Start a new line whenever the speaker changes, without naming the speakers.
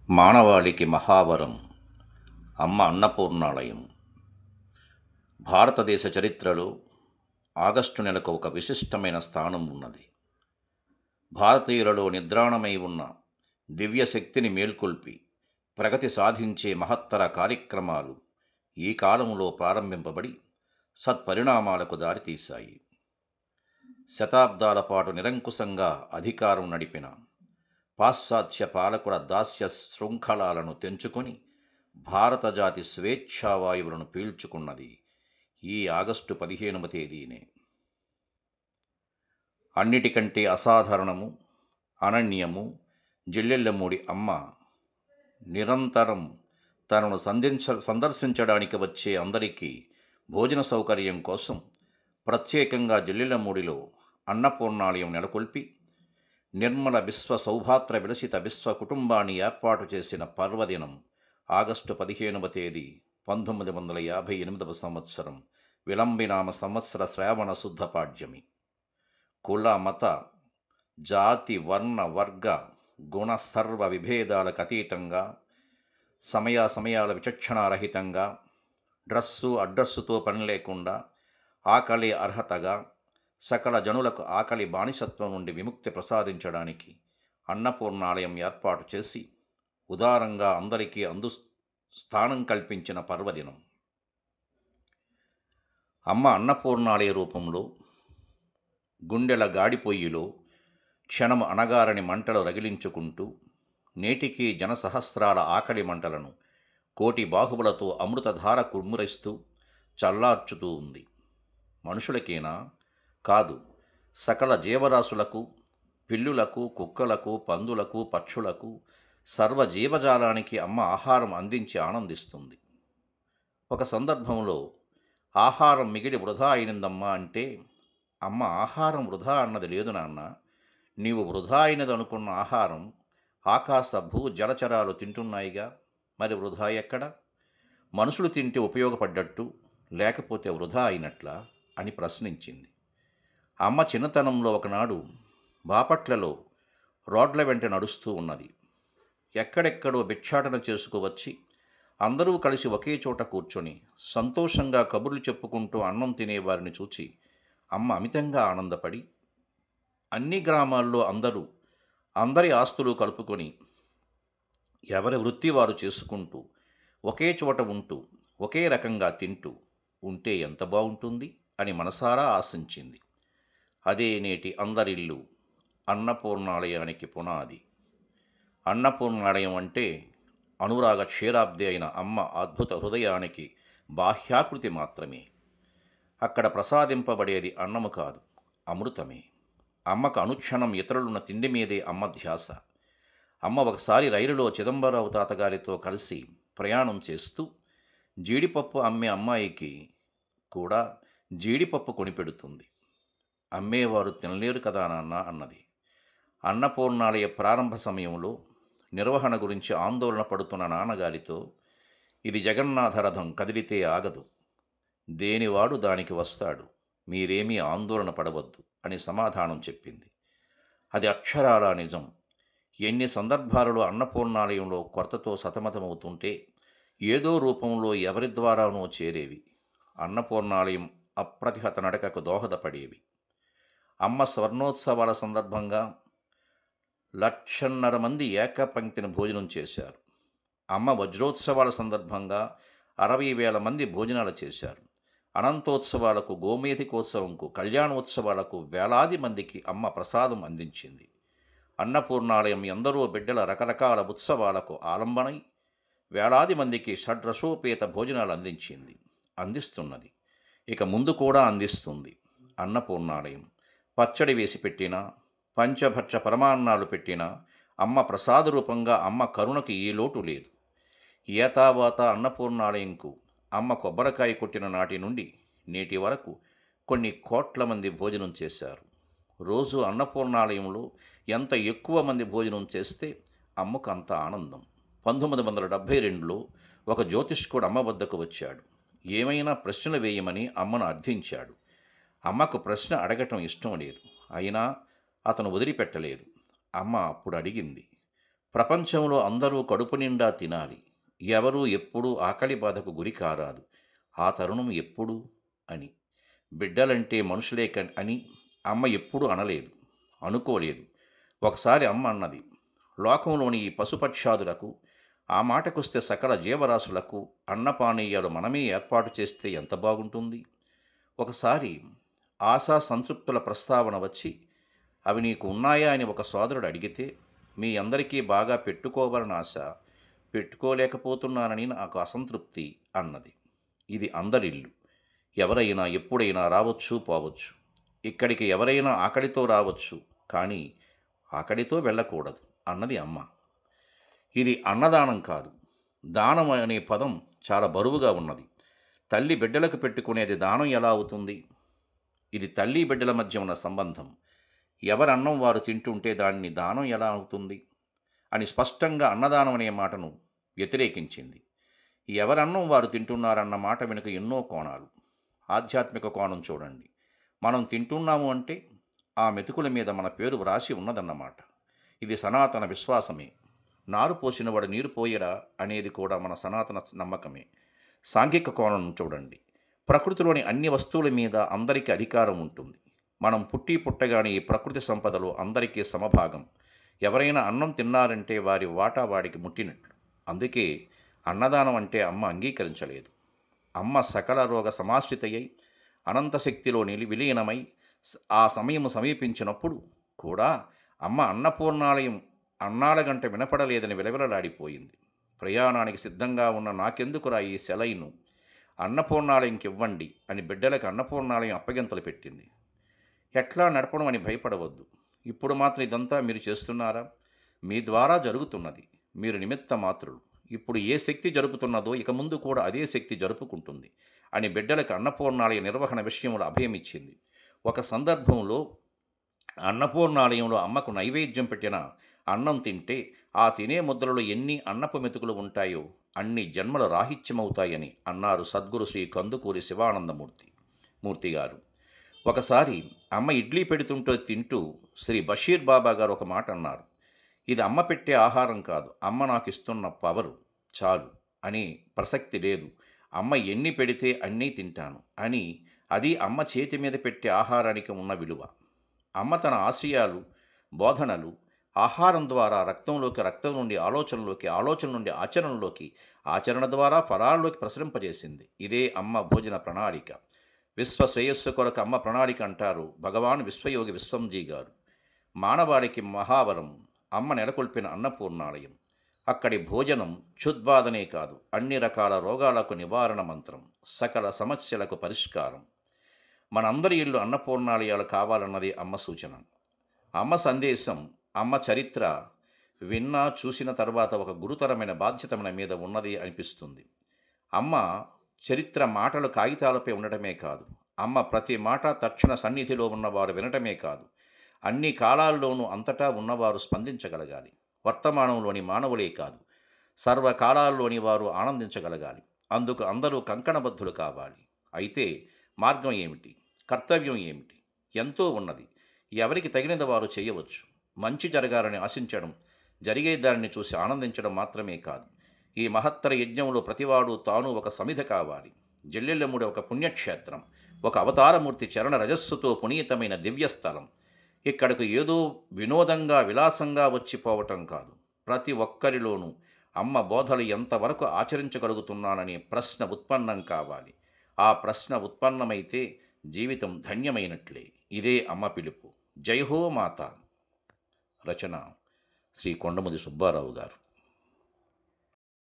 మానవాళికి మహావరం అమ్మ అన్నపూర్ణాలయం. భారతదేశ చరిత్రలో ఆగస్టు నెలకు ఒక విశిష్టమైన స్థానం ఉన్నది. భారతీయులలో నిద్రాణమై ఉన్న దివ్య శక్తిని మేల్కొల్పి ప్రగతి సాధించే మహత్తర కార్యక్రమాలు ఈ కాలంలో ప్రారంభింపబడి సత్పరిణామాలకు దారితీశాయి. శతాబ్దాల పాటు నిరంకుశంగా అధికారం నడిపిన పాశ్చాత్య పాలకుల దాస్య శృంఖలాలను తెంచుకొని భారత జాతి స్వేచ్ఛావాయువులను పీల్చుకున్నది ఈ ఆగస్టు 15వ తేదీనే. అన్నిటికంటే అసాధారణము, అనన్యము జిల్లెళ్ళమూడి అమ్మ నిరంతరం తనను సందర్శించడానికి వచ్చే అందరికీ భోజన సౌకర్యం కోసం ప్రత్యేకంగా జిల్లెళ్ళమూడిలో అన్నపూర్ణాలయం నెలకొల్పి నిర్మల విశ్వ సౌభాత్ర విలసిత విశ్వ కుటుంబాన్ని ఏర్పాటు చేసిన పర్వదినం ఆగస్టు 15వ తేదీ 1958వ సంవత్సరం విలంబినామ సంవత్సర శ్రావణ శుద్ధ పాడ్యమి. కుల మత జాతి వర్ణ వర్గ గుణ సర్వ విభేదాలకు అతీతంగా సమయాల విచక్షణారహితంగా డ్రస్సు అడ్రస్సుతో పని లేకుండా ఆకలి అర్హతగా సకల జనులకు ఆకలి బానిసత్వం నుండి విముక్తి ప్రసాదించడానికి అన్నపూర్ణాలయం ఏర్పాటు చేసి ఉదారంగా అందరికీ స్థానం కల్పించిన పర్వదినం. అమ్మ అన్నపూర్ణాలయ రూపంలో గుండెల గాడిపొయ్యిలో క్షణము అనగారని మంటలు రగిలించుకుంటూ నేటికీ జనసహస్రాల ఆకలి మంటలను కోటి బాహువులతో అమృతధార కుమ్మురిస్తూ చల్లార్చుతూ ఉంది. మనుషులకేనా? కాదు, సకల జీవరాశులకు, పిల్లులకు, కుక్కలకు, పందులకు, పక్షులకు, సర్వ జీవజాలానికి అమ్మ ఆహారం అందించి ఆనందిస్తుంది. ఒక సందర్భంలో ఆహారం మిగిలి వృధా అయినందమ్మా అంటే, అమ్మ ఆహారం వృధా అన్నది లేదు నాన్న, నీవు వృధా అయినది అనుకున్న ఆహారం ఆకాశ భూ జలచరాలు తింటున్నాయిగా, మరి వృధా ఎక్కడ? మనుషులు తింటే ఉపయోగపడ్డట్టు, లేకపోతే వృధా అయినట్లా అని ప్రశ్నించింది. అమ్మ చిన్నతనంలో ఒకనాడు బాపట్లలో రోడ్ల వెంట నడుస్తూ ఉన్నది. ఎక్కడెక్కడో భిక్షాటన చేసుకువచ్చి అందరూ కలిసి ఒకే చోట కూర్చొని సంతోషంగా కబుర్లు చెప్పుకుంటూ అన్నం తినేవారిని చూచి అమ్మ అమితంగా ఆనందపడి, అన్ని గ్రామాల్లో అందరి ఆస్తులు కలుపుకొని ఎవరి వృత్తి వారు చేసుకుంటూ ఒకే చోట ఉంటూ ఒకే రకంగా తింటూ ఉంటే ఎంత బాగుంటుంది అని మనసారా ఆశించింది. అదే నేటి అందరిల్లు అన్నపూర్ణాలయానికి పునాది. అన్నపూర్ణాలయం అంటే అనురాగ క్షీరాబ్ది అయిన అమ్మ అద్భుత హృదయానికి బాహ్యాకృతి మాత్రమే. అక్కడ ప్రసాదింపబడేది అన్నము కాదు, అమృతమే. అమ్మకు అనుక్షణం ఇతరులున్న తిండి మీదే అమ్మ ధ్యాస. అమ్మ ఒకసారి రైలులో చిదంబరరావు తాతగారితో కలిసి ప్రయాణం చేస్తూ జీడిపప్పు అమ్మే అమ్మాయికి కూడా జీడిపప్పు కొనిపెడుతుంది. అమ్మేవారు తినలేరు కదా నాన్న అన్నది. అన్నపూర్ణాలయ ప్రారంభ సమయంలో నిర్వహణ గురించి ఆందోళన పడుతున్న నాన్నగారితో, ఇది జగన్నాథ రథం, కదిలితే ఆగదు, దేనివాడు దానికి వస్తాడు, మీరేమీ ఆందోళన పడవద్దు అని సమాధానం చెప్పింది. అది అక్షరాలా నిజం. ఎన్ని సందర్భాలలో అన్నపూర్ణాలయంలో కొరతతో సతమతమవుతుంటే ఏదో రూపంలో ఎవరి ద్వారానో చేరేవి. అన్నపూర్ణాలయం అప్రతిహత నడకకు దోహదపడేవి. అమ్మ స్వర్ణోత్సవాల సందర్భంగా 1,50,000 మంది ఏకపంక్తిని భోజనం చేశారు. అమ్మ వజ్రోత్సవాల సందర్భంగా 60,000 మంది భోజనాలు చేశారు. అనంతోత్సవాలకు, గోమేధికోత్సవంకు, కళ్యాణోత్సవాలకు వేలాది మందికి అమ్మ ప్రసాదం అందించింది. అన్నపూర్ణాలయం ఎందరో బిడ్డల రకరకాల ఉత్సవాలకు ఆలంబనై వేలాది మందికి షడ్రసోపేత భోజనాలు అందిస్తున్నది. ఇక ముందు కూడా అందిస్తుంది. అన్నపూర్ణాలయం పచ్చడి వేసి పెట్టినా, పంచభక్ష పరమాన్నాలు పెట్టినా అమ్మ ప్రసాద రూపంగా అమ్మ కరుణకి ఏ లోటు లేదు. ఏతావాత అన్నపూర్ణాలయంకు అమ్మ కొబ్బరికాయ కొట్టిన నాటి నుండి నేటి వరకు కొన్ని కోట్ల మంది భోజనం చేశారు. రోజు అన్నపూర్ణాలయంలో ఎంత ఎక్కువ మంది భోజనం చేస్తే అమ్మకు అంత ఆనందం. 1972లో ఒక జ్యోతిష్కుడు అమ్మ వద్దకు వచ్చాడు. ఏమైనా ప్రశ్నలు వేయమని అమ్మను అర్థించాడు. అమ్మకు ప్రశ్న అడగటం ఇష్టం లేదు, అయినా అతను వదిలిపెట్టలేదు. అమ్మ అప్పుడు అడిగింది, ప్రపంచంలో అందరూ కడుపు నిండా తినాలి. ఎవరూ ఎప్పుడూ ఆకలి బాధకు గురి కారాదు. ఆ తరుణం ఎప్పుడు అని. బిడ్డలంటే మనుషులే అని అమ్మ ఎప్పుడూ అనలేదు. అనుకోలేదు. ఒకసారి అమ్మ అన్నది, లోకంలోని ఈ పశుపక్షాదులకు, ఆ మాటకొస్తే సకల జీవరాశులకు అన్నపానీయాలు మనమే ఏర్పాటు చేస్తే ఎంత బాగుంటుంది. ఒకసారి ఆశా సంతృప్తుల ప్రస్తావన వచ్చి, అవి నీకు ఉన్నాయా అని ఒక సోదరుడు అడిగితే, మీ అందరికీ బాగా పెట్టుకోవాలని ఆశ, పెట్టుకోలేకపోతున్నానని నాకు అసంతృప్తి అన్నది. ఇది అందరిల్లు. ఎవరైనా ఎప్పుడైనా రావచ్చు పోవచ్చు. ఇక్కడికి ఎవరైనా ఆకలితో రావచ్చు, కానీ ఆకలితో వెళ్ళకూడదు అన్నది అమ్మ. ఇది అన్నదానం కాదు. దానం అనే పదం చాలా బరువుగా ఉన్నది. తల్లి బిడ్డలకు పెట్టుకునేది దానం ఎలా అవుతుంది? ఇది తల్లి బిడ్డల మధ్య ఉన్న సంబంధం. ఎవరి అన్నం వారు తింటుంటే దానిని దానం ఎలా అవుతుంది అని స్పష్టంగా అన్నదానం అనే మాటను వ్యతిరేకించింది. ఎవరన్నం వారు తింటున్నారన్న మాట వెనుక ఎన్నో కోణాలు. ఆధ్యాత్మిక కోణం చూడండి. మనం తింటున్నాము అంటే ఆ మెతుకుల మీద మన పేరు వ్రాసి ఉన్నదన్నమాట. ఇది సనాతన విశ్వాసమే. నారు పోసినవాడు నీరు పోయరా అనేది కూడా మన సనాతన నమ్మకమే. సాంఘిక కోణం చూడండి. ప్రకృతిలోని అన్ని వస్తువుల మీద అందరికీ అధికారం ఉంటుంది. మనం పుట్టి పుట్టగానే ఈ ప్రకృతి సంపదలో అందరికీ సమభాగం. ఎవరైనా అన్నం తిన్నారంటే వారి వాటా వాడికి ముట్టినట్లు. అందుకే అన్నదానం అంటే అమ్మ అంగీకరించలేదు. అమ్మ సకల రోగ సమాశ్రితయ్యై అనంత శక్తిలో విలీనమై ఆ సమయం సమీపించినప్పుడు కూడా అమ్మ అన్నపూర్ణాలయం అన్నాల గంట వినపడలేదని విలవిలలాడిపోయింది. ప్రయాణానికి సిద్ధంగా ఉన్న నాకెందుకురా ఈ సెలైను, అన్నపూర్ణాలయంకి ఇవ్వండి అని బిడ్డలకు అన్నపూర్ణాలయం అప్పగింతలు పెట్టింది. ఎట్లా నడపడం అని భయపడవద్దు. ఇప్పుడు మాత్రం ఇదంతా మీరు చేస్తున్నారా? మీ ద్వారా జరుగుతున్నది. మీరు నిమిత్త మాత్రులు. ఇప్పుడు ఏ శక్తి జరుపుతున్నదో ఇక ముందు కూడా అదే శక్తి జరుపుకుంటుంది అని బిడ్డలకు అన్నపూర్ణాలయ నిర్వహణ విషయంలో అభయమిచ్చింది. ఒక సందర్భంలో అన్నపూర్ణాలయంలో అమ్మకు నైవేద్యం పెట్టిన అన్నం తింటే ఆ తినే ముద్దలలో ఎన్ని అన్నపు మెతుకులు ఉంటాయో అన్ని జన్మలు రాహిత్యమవుతాయని అన్నారు సద్గురు శ్రీ కందుకూరి శివానందమూర్తి గారు. ఒకసారి అమ్మ ఇడ్లీ పెడుతుంటూ తింటూ శ్రీ బషీర్ బాబా గారు ఒక మాట అన్నారు. ఇది అమ్మ పెట్టే ఆహారం కాదు, అమ్మ నాకు ఇస్తున్న పవరు చాలు అని ప్రసక్తి లేదు. అమ్మ ఎన్ని పెడితే అన్నీ తింటాను అని. అది అమ్మ చేతి మీద పెట్టే ఆహారానికి ఉన్న విలువ. అమ్మ తన ఆశయాలు, బోధనలు ఆహారం ద్వారా రక్తం నుండి ఆలోచనలోకి, ఆలోచన నుండి ఆచరణలోకి, ఆచరణ ద్వారా ఫలాల్లోకి ప్రసరింపజేసింది. ఇదే అమ్మ భోజన ప్రణాళిక. విశ్వ శ్రేయస్సు కొరకు అమ్మ ప్రణాళిక అంటారు భగవాన్ విశ్వయోగి విశ్వంజీ గారు. మానవాళికి మహావరం అమ్మ నెలకొల్పిన అన్నపూర్ణాలయం. అక్కడి భోజనం క్షుద్బాధనే కాదు, అన్ని రకాల రోగాలకు నివారణ మంత్రం, సకల సమస్యలకు పరిష్కారం. మనందరి ఇల్లు అన్నపూర్ణాలయాలు కావాలన్నది అమ్మ సూచన. అమ్మ సందేశం, అమ్మ చరిత్ర విన్నా చూసిన తర్వాత ఒక గురుతరమైన బాధ్యత మన మీద ఉన్నది అనిపిస్తుంది. అమ్మ చరిత్ర మాటలు కాగితాలపై ఉండటమే కాదు, అమ్మ ప్రతి మాట తక్షణ సన్నిధిలో ఉన్నవారు వినటమే కాదు, అన్ని కాలాల్లోనూ అంతటా ఉన్నవారు స్పందించగలగాలి. వర్తమానంలోని మానవులే కాదు, సర్వకాలాల్లోని వారు ఆనందించగలగాలి. అందుకు అందరూ కంకణబద్ధులు కావాలి. అయితే మార్గం ఏమిటి? కర్తవ్యం ఏమిటి? ఎంతో ఉన్నది. ఎవరికి తగినది వారు చేయవచ్చు. మంచి జరగాలని ఆశించడం, జరిగే దానిని చూసి ఆనందించడం మాత్రమే కాదు. ఈ మహత్తర యజ్ఞంలో ప్రతివాడు తాను ఒక సమిధ కావాలి. జల్లెళ్ళముడి ఒక పుణ్యక్షేత్రం, ఒక అవతారమూర్తి చరణ రజస్సుతో పునీతమైన దివ్యస్థలం. ఇక్కడకు ఏదో వినోదంగా విలాసంగా వచ్చిపోవటం కాదు. ప్రతి ఒక్కరిలోనూ అమ్మ బోధలు ఎంతవరకు ఆచరించగలుగుతున్నాననే ప్రశ్న ఉత్పన్నం కావాలి. ఆ ప్రశ్న ఉత్పన్నమైతే జీవితం ధన్యమైనట్లే. ఇదే అమ్మ పిలుపు. జై హో మాత. రచన శ్రీ కొండముది సుబ్బారావు గారు.